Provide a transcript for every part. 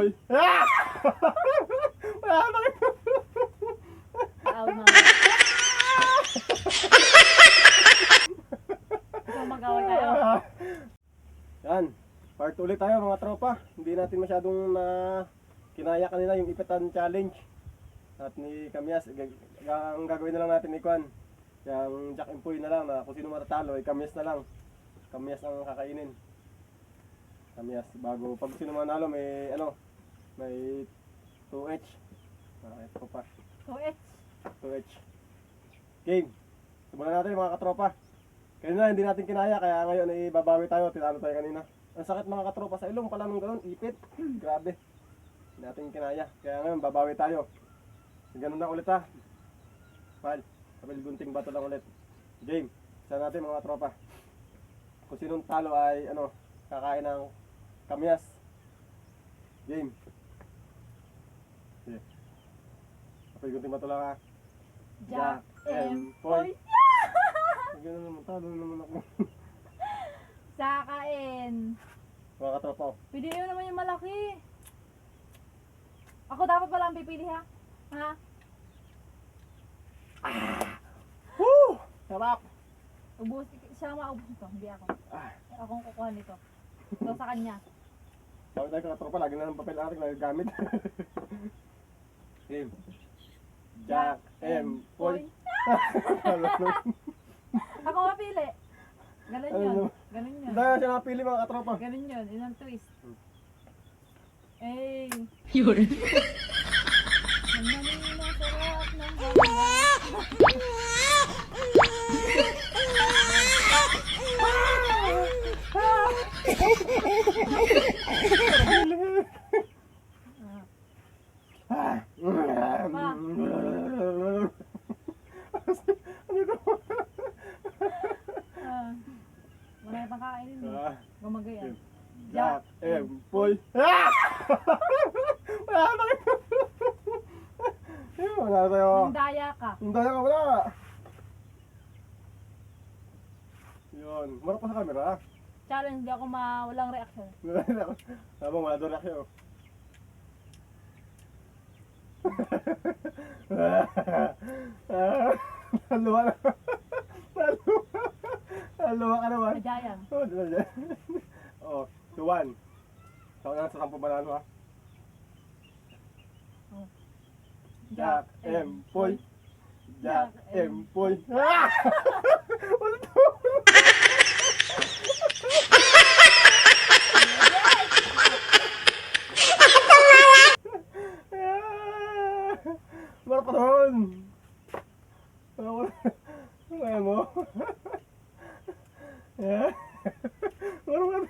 Boy. Ah! Wala na kayo. Aw na. Ikaw mag-away tayo. Yan. Part ulit tayo mga tropa. Hindi natin masyadong na kinaya kanila yung ipitan challenge. At ni Kamyas, ang gagawin na lang natin ni Kwan. Yung Jack and Poy na lang na kung sino matatalo ay Kamyas na lang. Kamyas ang kakainin. Kamyas. Bago pag sino manalo may ano, may 2H. Ito pa. 2H. 2H. Game. Simulan natin mga katropa. Kanina hindi natin kinaya kaya ngayon ay babawi tayo. Tinalo tayo kanina. Ang sakit mga katropa sa ilong pala nung gano'n. Ipit. Grabe. Hindi natin kinaya. Kaya ngayon babawi tayo. Ganun na ulit ha. Mahal. Kapil gunting bato lang ulit. Game. Isa natin mga tropa. Kung sinong talo ay ano, kakain ng Kamyas. Game. Sige. Kapil gunting bato lang ha. Jack and Poy. Poy. Ganun naman. Talo naman ako. Sakain. Mga katropa. Pwede nyo naman yung malaki. Ako dapat pala ang pipili ha. Ha? Woo! Sarap! Ubus. Siya ang maubos nito. Hindi ako. Ako ang kukuha nito. Ito sa kanya. Sabi tayo katropa, lagi na ng papel natin nagagamit. Game. Jack and Poy. Ako mapili. Ganun yun. Ganun yun. Dahil siya napili mga katropa. Ganun yun. Yun ang twist. Eh. Yun. Manila, sarap ng buhay. Marami pang kakainin eh. Gumagayan. Jack and Poy. Wala na kayo. Wala tayo. Mandaya ka. Hindi ka wala. Yun. Marap pa sa camera. Challenge, hindi ako walang reaction. Habang wala doon reaction. Naluwa na. Naluwa ka naman. Madayang. Oh, 2-1. Saan na sa 10 banano ha? Oh. Jack and Poy. Jack and Poy. Ano to? Marap ka doon. Ano mo? Marap ka doon.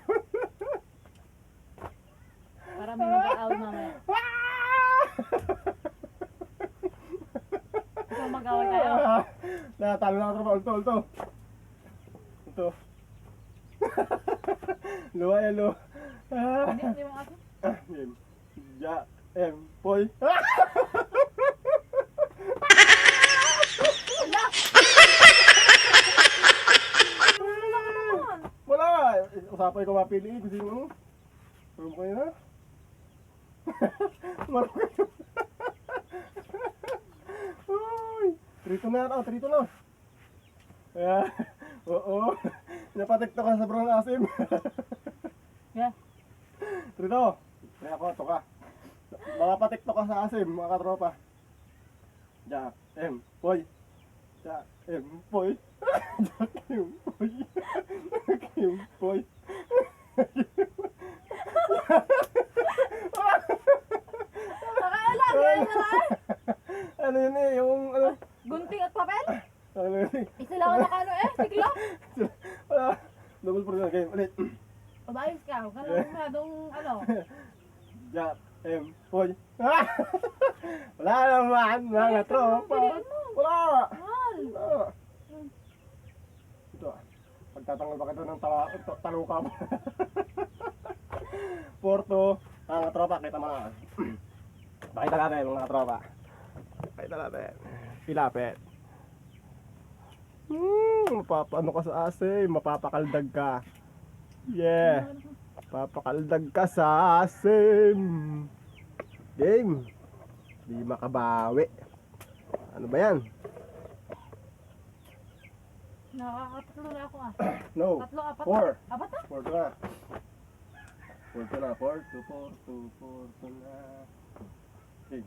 Para may mag-aaway mamaya. Ikaw mag-aaway tayo. Natalo na ako sa ulto. Ito. Luwa yan, luwa. Hindi mo ako. Game. Jack and Poy. Wala! Usapay ko mapili. Kasi ano? Pagod ko yun ha? Marap ka. Uy! Trito na ito. Trito na. Kaya, oo. Napatikto ka sa brown asim. Yeah. Trito. Kaya ako, ito ka. Makapatikto ka sa asim, mga katropa. Jack and Poy. Jack and Poy. Jack and Poy. Jack and Poy. Nakailan! Ganyan na lang! Ano yun eh, yung ano? Gunting at papel? Ano yun eh? Isa lang ang nakano eh. Sigla. Wala. Double for game. Ulit. Pabayos ka. Huwag ka lang masyadong ano. Jack and Poy. Wala naman mga tropa. Wala. Mahal. Wala. Ito ah. Pagtatanggal pa kita ng taluka mo. Porto. Mga tropa, kita mo na. Pakita natin mga tropa. Pakita natin. Pilapit. Mapapano ka sa asim. Mapapakaldag ka. Yeah. Papakaldag ka sa asim. makabawi. Ano ba yan? Nakakatatlo na ako ah. No. Tatlo, apat. 4. Apat na? 4 to na. 4 to na. 4 to 4 to 4 to na. Okay.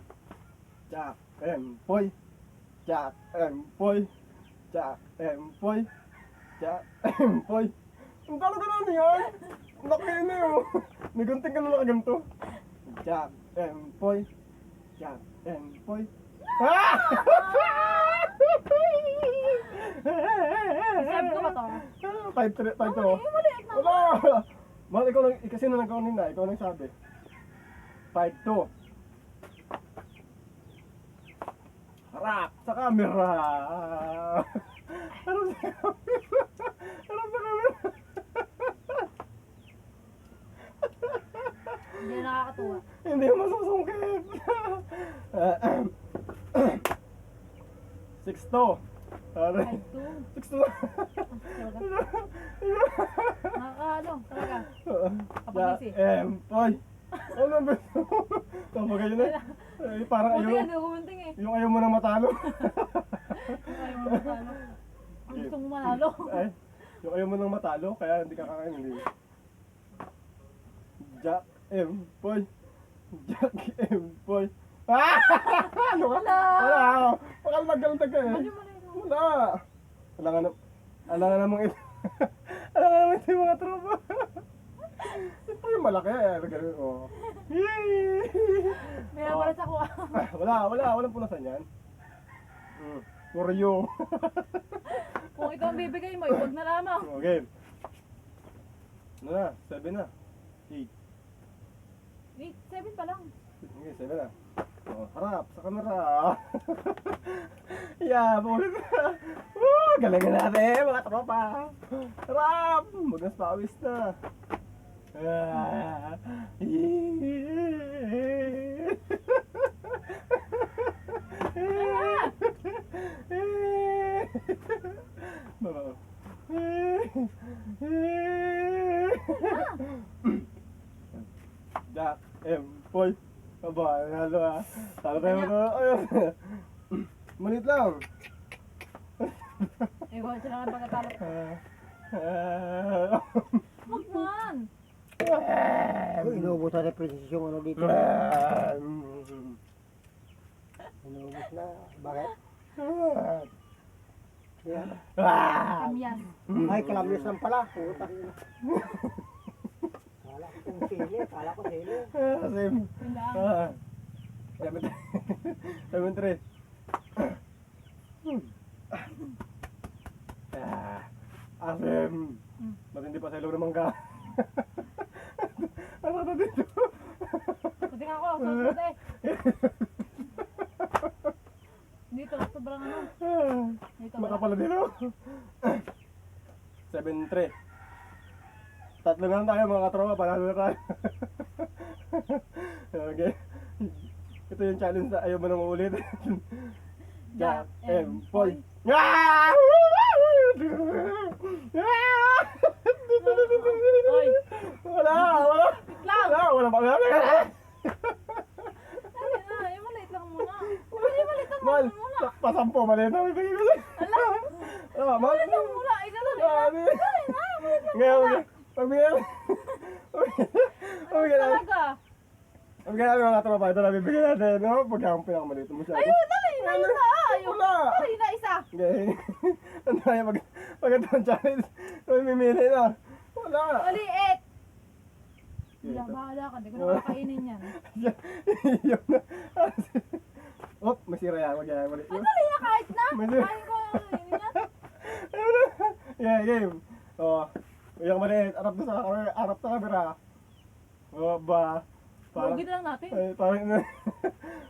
Jack and Poy. Jack and Poy. Jack and Poy. Jack and Poy. Ang gano'n yan? Laki na yun. Nagunting ka na nakaganto. Jack and Poy. Jack and Poy. Ah! Sabi ko ba to? 5-3. 5-2. Maliit na. Wala! Mahal, ikaw lang, kasi nung nagkaunin na, ikaw lang sabi. 5-2. Harap sa camera! Harap sa camera! Harap sa camera! Hindi na nakakatuwa. Hindi mo masusungkit! 6-2. Aray. 5-2. 6-2. Nakakaano, talaga. Yeah, Poy. Ano ba ito? Tapos ganyan na. Parang Buti ayaw. yan, gumunting eh. Yung ayaw mo nang matalo. Ayaw mo matalo. Ang gusto mo manalo. Ay, yung ayaw mo nang matalo, kaya hindi ka kakain. Hindi. Jack M. Poy. Jack M. Poy. Ah! Ano ka? Wala. Wala. Bakal magkalantag ka eh. Mali mo na ito. Wala. Wala nga na. Wala nga namang ito. Wala nga namang ito yung mga tropa. Ito yung malaki eh. Ganun oh. Yay! May nabalas ako ah. Walang punasan yan. Oreo. Kung ikaw ang bibigay mo, iwag na lamang. Okay. Ano na? 7 na. 8. 7 pa lang. Okay, 7 na. Oh, harap sa kamera. Yeah, paulit na. Woo! Galingan natin mga tropa. Harap! Magnas pawis na. Ah. Baba. Jack M. Poy. Aba, nalo ah. Talo tayo mga. Ayun. Manit lang. Iwan sila ng pagkatalo. Huwag man! Inubos na represents yung ano dito. Inubos na. Bakit? Yan. Kamyan. Ay, kalamias lang pala. Puta. Kala ko kung sili. Kala ko sili. Same. Pindahan. 7-3. Asim. Matindi pa sa ilong ng mangga. Ano na dito? Puting ako, susunod eh. Dito, sobrang ano. Dito, wala. Makapala dito. 7-3. Tatlo na lang tayo mga katropa, panalo na tayo. Okay. Ito yung challenge na ayaw mo na maulit. Jack M. Poy. Ah! Oy! Wala! Lang! Wala pa. Ay na, yung maliit lang muna. Yung maliit lang Mal, muna. pasampo, mali na. May bigay ko na. Mal. Maliit lang muna. Ay, ganun eh. Grabe. Dali na, maliit lang Ngayon, muna. pagbigyan. Ano talaga? Ang ganyan mga tropa, ito na bibigyan natin, no? Pagka pinakamaliit mo siya. Ayun, dali na isa. Ayun, Wala. dali na isa. Okay. Ano tayo, pag ito ang challenge, may mimili na. Wala. Maliit. Wala, bahala ka. Hindi ko na kakainin yan. Yun na. Oh, masira yan. Wag yan. Mali. Ay, dali na kahit na. Masira. Kain ko yun yan. Ayun na. Yeah, game. Oh. Yung maliit. Arap sa camera. Oh, ba. Huwagin na lang natin.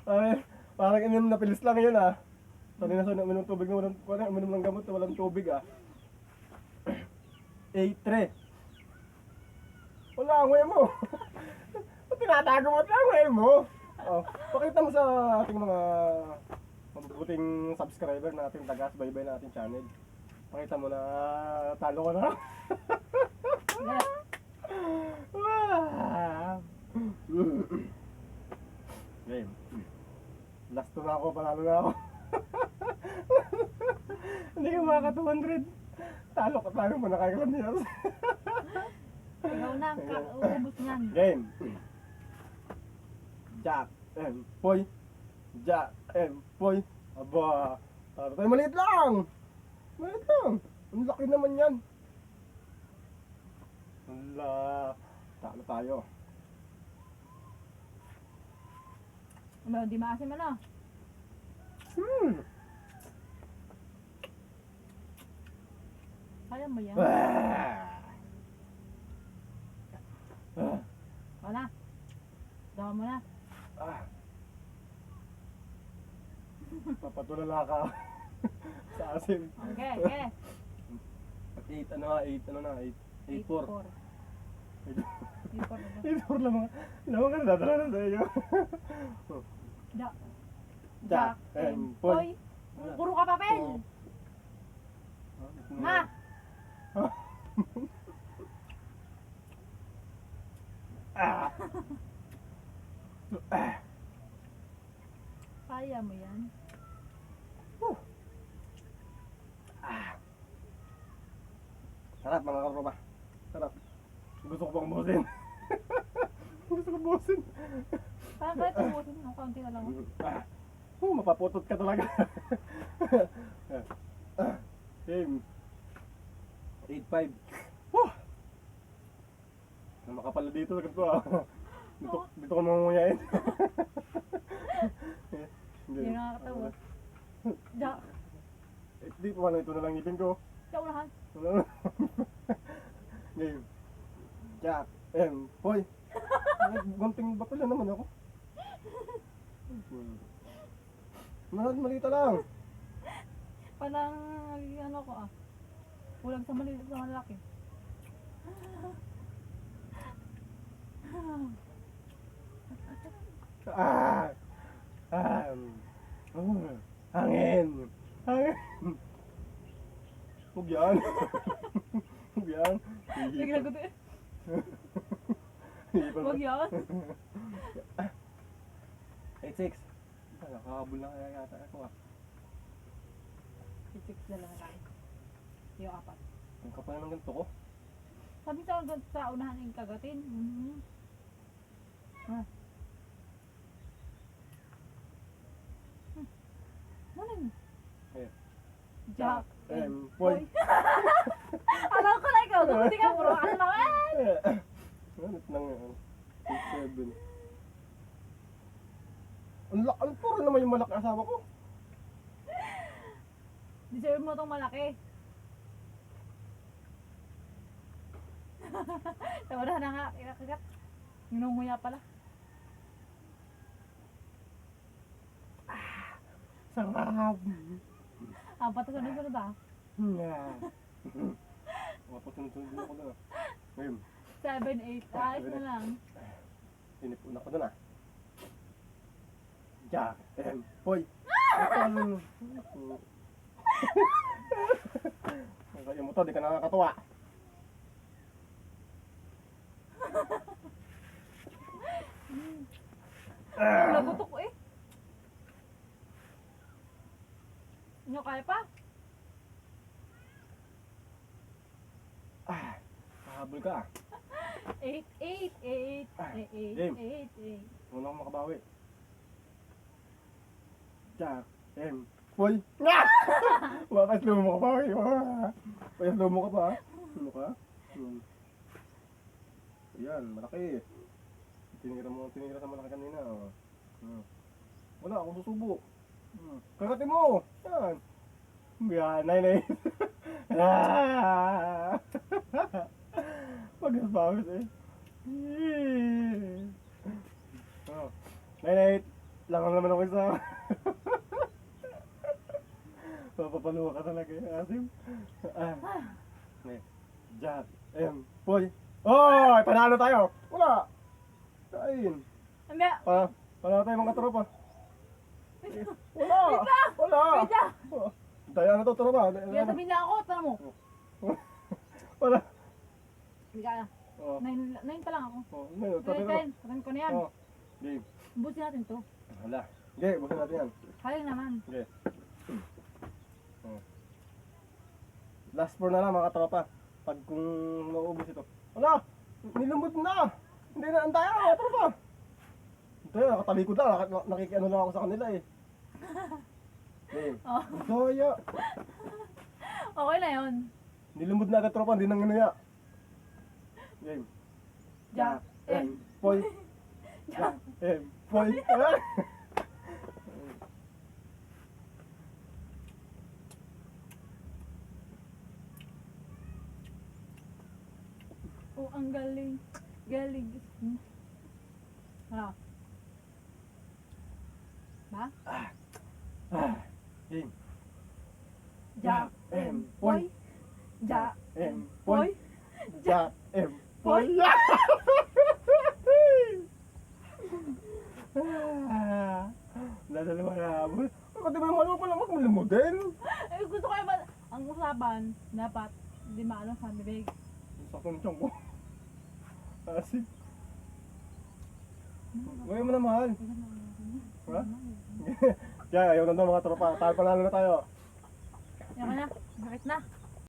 Ay, parang inom na pilis lang yun ah. Sabi na sa uminom tubig na walang, uminom ng gamot na walang tubig ah. 8-3. Wala ang way mo. Ba't tinatago mo? Wala ang way mo. Oh, pakita mo sa ating mga mabubuting subscriber natin, taga-subaybay natin channel. Pakita mo na talo ko na. Yes. Wow. Game. Last 2 na ako, panalo na ako. Hindi ka maka 200. Talo ka tayo mo, nakakalam niya. Ikaw na ang uubos niyan. Game. Jack and Poy. Jack and Poy. Aba. Talo tayo, maliit lang. Maliit lang. Ang laki naman yan. Wala. Talo tayo. Di maasim ano? Kaya mo yan. Wala. Dawa mo na. Papatulala ka. Sa asim. Okay, okay. 8 ano na, 8-4. 8-4. 8-4 lang mga. Ilang ka na dadala na sa iyo. Jack and Poy. Puro ka papel. Ma! Kaya mo yan. Sarap mga katropa. Sarap. Gusto ko pang busin. Gusto ko busin. Parang kahit ubusin ng kaunti na lang. Mapaputot ka talaga. Game. 8-5. Makapala dito sa ko. Dito ko nangunguyain. Hindi nakakatawa. Jack. Di pa ito na lang ngipin ko. Kaunahan. Game. Jack and Poy. Gunting ba pala naman ako? Malita lang. Parang ano ko kulang sa maliit sa malaki. Hangin. Hangin. Huwag yan. Huwag yan. Bigla ko din. Huwag yan. 8-6. Nakakabul na kaya yata ako 6 na lang tayo. Yung 4. Ang kapal ng ganito ko. Sabi sa unahan yung kagatin. Ano yun? Jack and Poy. Alam ko na ikaw. Hindi ka bro. Ano naman? Ganit nang 8-7. Ang puro naman yung malaki asawa ko. Deserve mo tong malaki. Tawala na nga. Kinakagat. Ninunguya pala. Sarap. Apat na sunod-sunod Mapasunod-sunod din ako doon Ngayon. 7, 8. Ayos na lang. Sinipun ako doon Jack and Poy. Kaya mo to, di ka nakakatuwa. Lagutok ko Nyo kaya pa? Mahabol ka 8, 8, 8, 8, Game. 8, 8. Muna akong makabawi. Jack and Poy. Bakit slow mo ka pa? Kaya slow mo ka pa? Ano ka? Ayan, malaki. Tinira sa malaki kanina. Wala akong susubo. Kagatin mo! Yan! Yan, 9-8. Pag-asbawis 9-8. Langang naman ako isa. Papapaluwa ka talaga Asim. Jack and Poy. Oh! Panalo tayo! Wala! Kain! Hindi. Panalo tayo mga tropa. Wala! Wala! Wait lang. Tayo na to, tropa. Kaya sabihin lang ako. Tara mo. Wala. Hindi ka na. 9 pa lang ako. 9. 10. Tarin ko na yan. Game. Busin natin to. Wala. Okay, busin natin yan. Kaya naman. Okay. Last four na lang mga katropa. Pag kung nauubos ito. Wala! Nilumod na! Hindi na antaya mga katropa! Ito yun, nakatalikod lang. Nakikiano lang ako sa kanila eh. Okay. Oh. Daya! Okay na yun. Nilumod na agad tropa, hindi nang inuya. Game. Ja. Poy. Ja. Poy. Oh, ang galing. Galing. Ano? Ba? Game. Ja. Poy. Ja. Poy. Ja. Poy. Dadalawa na ako. Pati ba naman pala magmulumodin? Eh, gusto ko ba, ang usapan, dapat, hindi maano sa bibig. Sakto ng tiyan ko. Asik. Gawin mo na mahal. Ha? Kaya ayaw na daw mga tropa. Tayo panalo na tayo. Yan ka na. Bakit na?